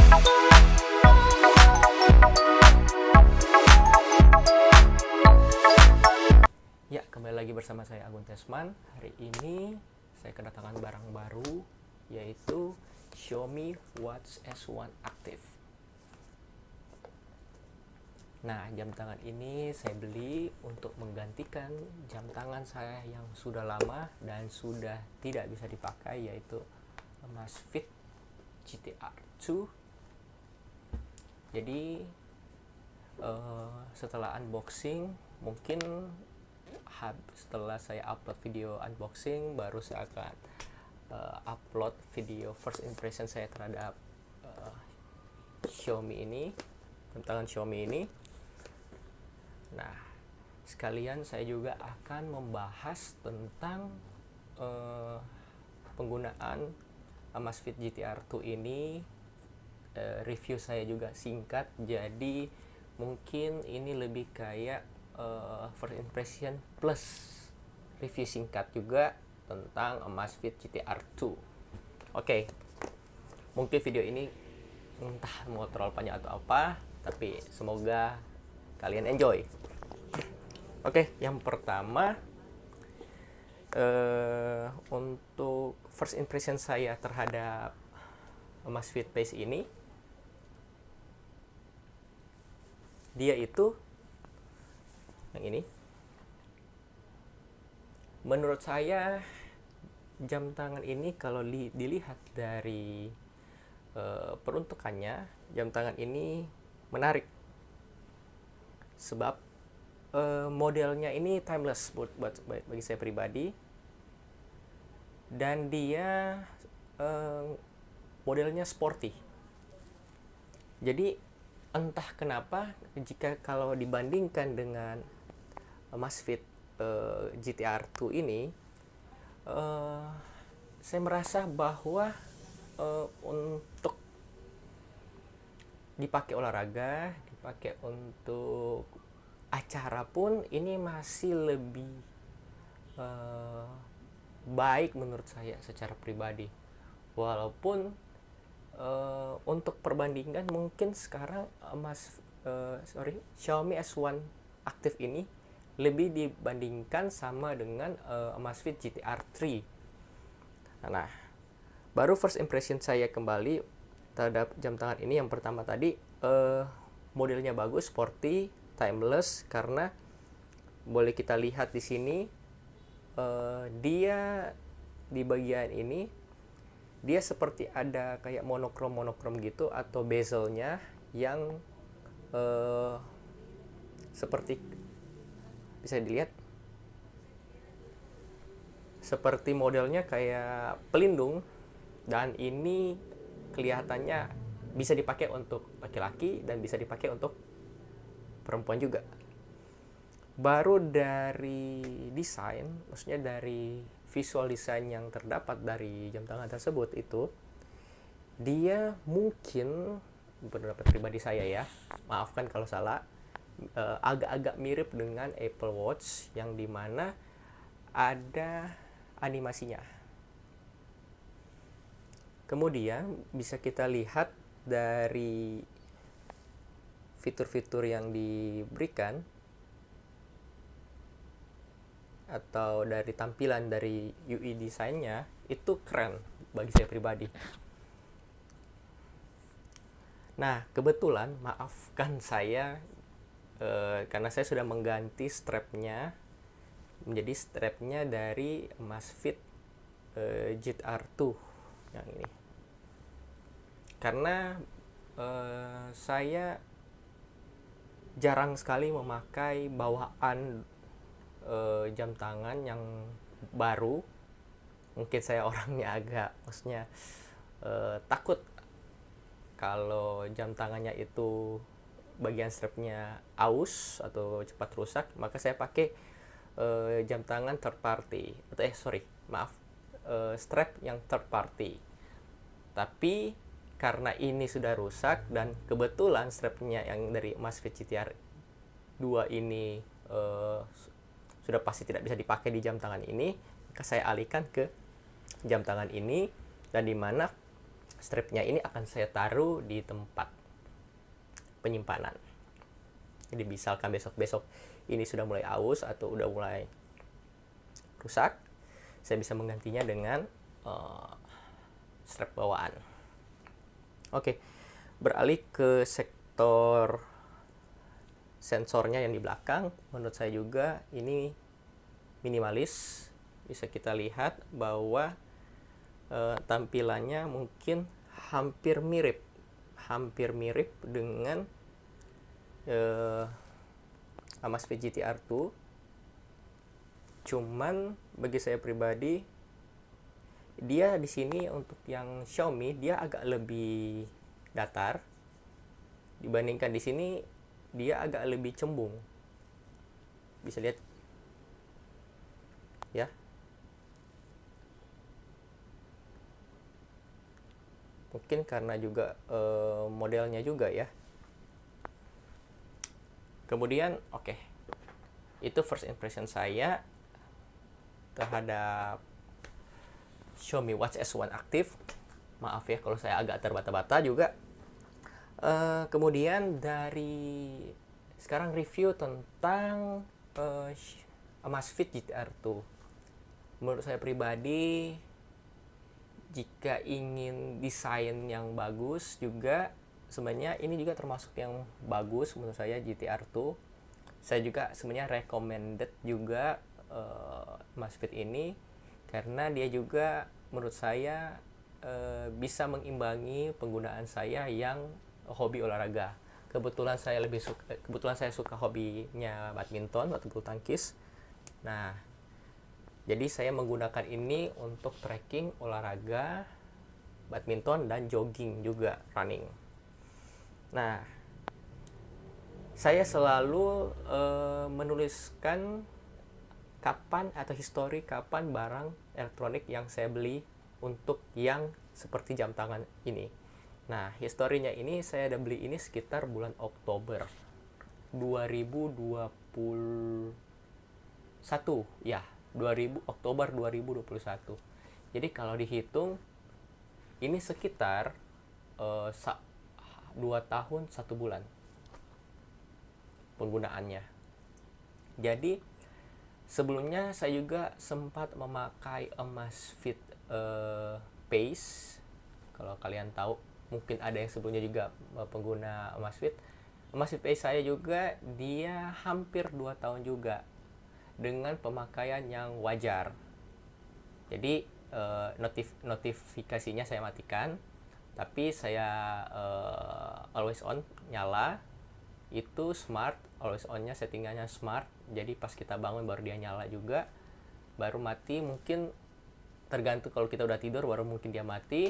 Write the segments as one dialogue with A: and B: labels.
A: Ya, kembali lagi bersama saya Agun Tesman. Hari ini saya kedatangan barang baru, yaitu Xiaomi Watch S1 Active. Nah, jam tangan ini saya beli untuk menggantikan jam tangan saya yang sudah lama dan sudah tidak bisa dipakai, yaitu Amazfit GTR 2. Jadi setelah unboxing, mungkin setelah saya upload video unboxing, baru saya akan upload video first impression saya terhadap Xiaomi ini, jam tangan Xiaomi ini. Nah, sekalian saya juga akan membahas tentang penggunaan Amazfit GTR 2 ini. Review saya juga singkat, jadi mungkin ini lebih kayak first impression plus review singkat juga tentang Amazfit GTR 2. Oke, mungkin video ini entah mau terlalu panjang atau apa, tapi semoga kalian enjoy. Oke, yang pertama untuk first impression saya terhadap Amazfit Pace ini, dia itu yang ini. Menurut saya jam tangan ini kalau dilihat dari peruntukannya, jam tangan ini menarik sebab modelnya ini timeless bagi saya pribadi, dan dia modelnya sporty. Jadi entah kenapa jika kalau dibandingkan dengan Amazfit GTR 2 ini, saya merasa bahwa untuk dipakai olahraga, dipakai untuk acara pun ini masih lebih baik menurut saya secara pribadi. Walaupun untuk perbandingan mungkin sekarang Xiaomi S1 Active ini lebih dibandingkan sama dengan Amazfit GTR 3. Nah, baru first impression saya kembali terhadap jam tangan ini. Yang pertama tadi, modelnya bagus, sporty, timeless, karena boleh kita lihat di sini dia di bagian ini dia seperti ada kayak monokrom gitu, atau bezelnya yang seperti bisa dilihat seperti modelnya kayak pelindung, dan ini kelihatannya bisa dipakai untuk laki-laki dan bisa dipakai untuk perempuan juga. Baru dari desain, maksudnya dari visual desain yang terdapat dari jam tangan tersebut, itu dia mungkin pendapat pribadi saya ya, maafkan kalau salah, agak-agak mirip dengan Apple Watch yang dimana ada animasinya. Kemudian bisa kita lihat dari fitur-fitur yang diberikan atau dari tampilan dari UI desainnya, itu keren bagi saya pribadi. Nah, kebetulan maafkan saya karena saya sudah mengganti strapnya menjadi strapnya dari Amazfit GTR 2 yang ini, karena saya jarang sekali memakai bawaan jam tangan yang baru. Mungkin saya orangnya agak, maksudnya takut kalau jam tangannya itu bagian strapnya aus atau cepat rusak, maka saya pakai jam tangan third party, atau strap yang third party. Tapi karena ini sudah rusak dan kebetulan strapnya yang dari Amazfit GTR 2 ini sudah pasti tidak bisa dipakai di jam tangan ini, maka saya alihkan ke jam tangan ini, dan dimana Strapnya ini akan saya taruh di tempat penyimpanan. Jadi misalkan besok-besok ini sudah mulai aus atau udah mulai rusak, saya bisa menggantinya dengan strap bawaan. Oke, beralih ke sektor sensornya yang di belakang. Menurut saya juga ini minimalis. Bisa kita lihat bahwa tampilannya mungkin hampir mirip dengan Amazfit GTR 2. Cuman bagi saya pribadi, dia di sini untuk yang Xiaomi dia agak lebih datar dibandingkan di sini, dia agak lebih cembung. Bisa lihat ya. Mungkin karena juga modelnya juga ya. Kemudian oke. Itu first impression saya terhadap Xiaomi Watch S1 Active. Maaf ya kalau saya agak terbata-bata juga. Kemudian dari sekarang review tentang Amazfit GTR 2. Menurut saya pribadi, jika ingin desain yang bagus juga, sebenarnya ini juga termasuk yang bagus menurut saya GTR 2. Saya juga sebenarnya recommended juga Amazfit ini karena dia juga menurut saya bisa mengimbangi penggunaan saya yang hobi olahraga. Kebetulan saya suka hobinya badminton atau bulu tangkis. Nah, jadi saya menggunakan ini untuk trekking olahraga badminton dan jogging juga, running. Nah, saya selalu menuliskan kapan atau histori kapan barang elektronik yang saya beli untuk yang seperti jam tangan ini. Nah, historinya ini saya udah beli ini sekitar bulan Oktober 2021 ya, Oktober 2021. Jadi kalau dihitung ini sekitar 2 tahun 1 bulan penggunaannya. Jadi sebelumnya saya juga sempat memakai Amazfit Pace. Kalau kalian tahu, mungkin ada yang sebelumnya juga pengguna Amazfit Pace saya juga, dia hampir 2 tahun juga dengan pemakaian yang wajar. Jadi notifikasinya saya matikan, tapi saya always on nyala. Itu smart, always on-nya settingannya smart. Jadi pas kita bangun baru dia nyala juga. Baru mati mungkin tergantung, kalau kita udah tidur baru mungkin dia mati.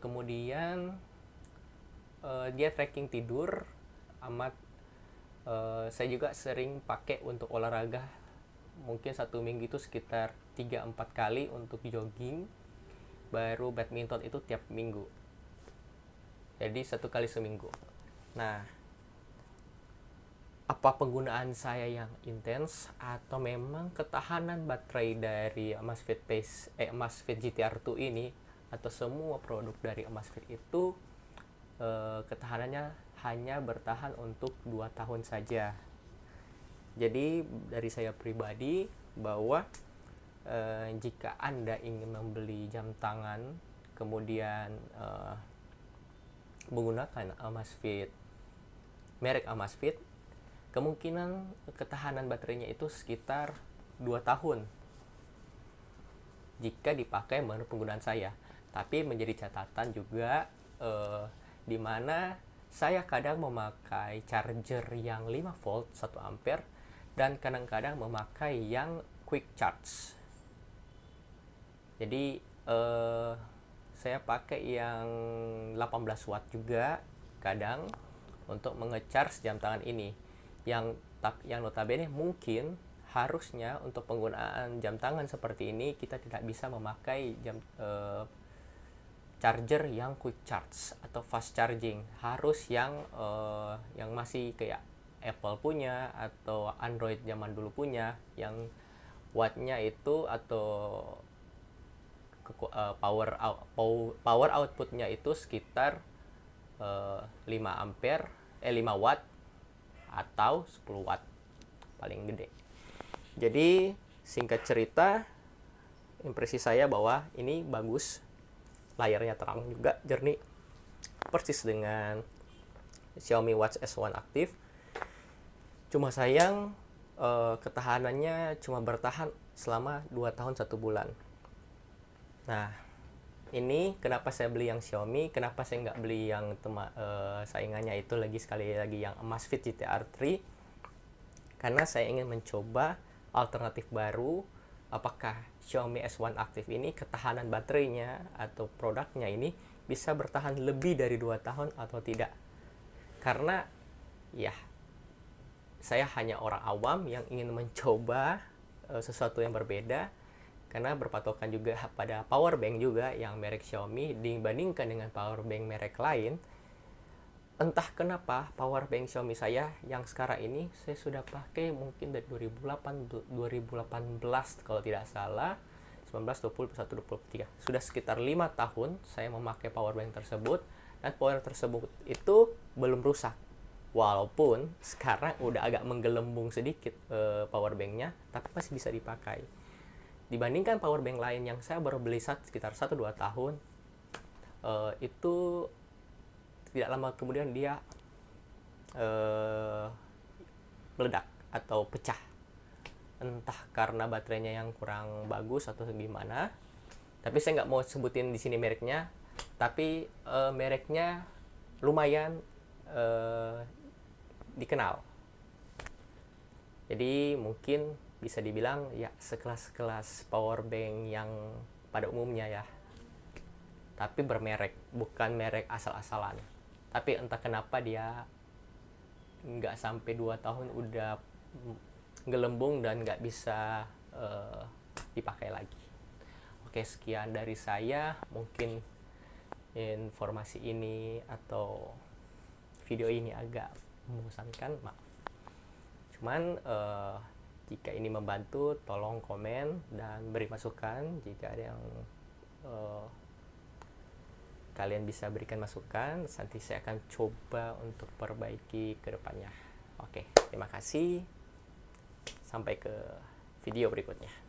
A: Kemudian dia tracking tidur amat. Saya juga sering pakai untuk olahraga, mungkin 1 minggu itu sekitar 3-4 kali untuk jogging. Baru badminton itu tiap minggu, jadi 1 kali seminggu. Nah, apa penggunaan saya yang intens atau memang ketahanan baterai dari Amazfit GTR 2 ini, atau semua produk dari Amazfit itu ketahanannya hanya bertahan untuk 2 tahun saja. Jadi dari saya pribadi bahwa jika Anda ingin membeli jam tangan kemudian menggunakan merek Amazfit, kemungkinan ketahanan baterainya itu sekitar 2 tahun jika dipakai menurut penggunaan saya. Tapi menjadi catatan juga di mana saya kadang memakai charger yang 5 volt 1 ampere dan kadang-kadang memakai yang quick charge. Jadi saya pakai yang 18 watt juga kadang untuk mengecharge jam tangan ini. Yang notabene mungkin harusnya untuk penggunaan jam tangan seperti ini kita tidak bisa memakai charger yang quick charge atau fast charging. Harus yang masih kayak Apple punya atau Android zaman dulu punya, yang wattnya itu atau power outputnya itu sekitar 5 watt atau 10 watt paling gede. Jadi singkat cerita, impresi saya bahwa ini bagus, layarnya terang juga, jernih, persis dengan Xiaomi Watch S1 Active. Cuma sayang ketahanannya cuma bertahan selama 2 tahun 1 bulan. Nah, ini kenapa saya beli yang Xiaomi, kenapa saya nggak beli yang saingannya itu sekali lagi yang Amazfit GTR 3, karena saya ingin mencoba alternatif baru. Apakah Xiaomi S1 Active ini ketahanan baterainya atau produknya ini bisa bertahan lebih dari 2 tahun atau tidak. Karena ya, saya hanya orang awam yang ingin mencoba sesuatu yang berbeda, karena berpatokan juga pada power bank juga yang merek Xiaomi dibandingkan dengan power bank merek lain. Entah kenapa power bank Xiaomi saya yang sekarang ini saya sudah pakai mungkin dari 2018 kalau tidak salah, 19, 20, 21, 23. Sudah sekitar 5 tahun saya memakai power bank tersebut, dan power tersebut itu belum rusak. Walaupun sekarang udah agak menggelembung sedikit power banknya, tapi masih bisa dipakai. Dibandingkan power bank lain yang saya baru beli sekitar 1-2 tahun, itu tidak lama kemudian dia meledak atau pecah. Entah karena baterainya yang kurang bagus atau gimana. Tapi saya nggak mau sebutin di sini mereknya. Tapi mereknya lumayan dikenal. Jadi mungkin bisa dibilang ya sekelas-kelas power bank yang pada umumnya ya. Tapi bermerek, bukan merek asal-asalan. Tapi entah kenapa dia nggak sampai 2 tahun udah gelembung dan nggak bisa dipakai lagi. Oke, sekian dari saya. Mungkin informasi ini atau video ini agak membosankan, maaf. Cuman jika ini membantu, tolong komen dan beri masukan. Jika ada yang kalian bisa berikan masukan, nanti saya akan coba untuk perbaiki ke depannya. Oke, terima kasih. Sampai ke video berikutnya.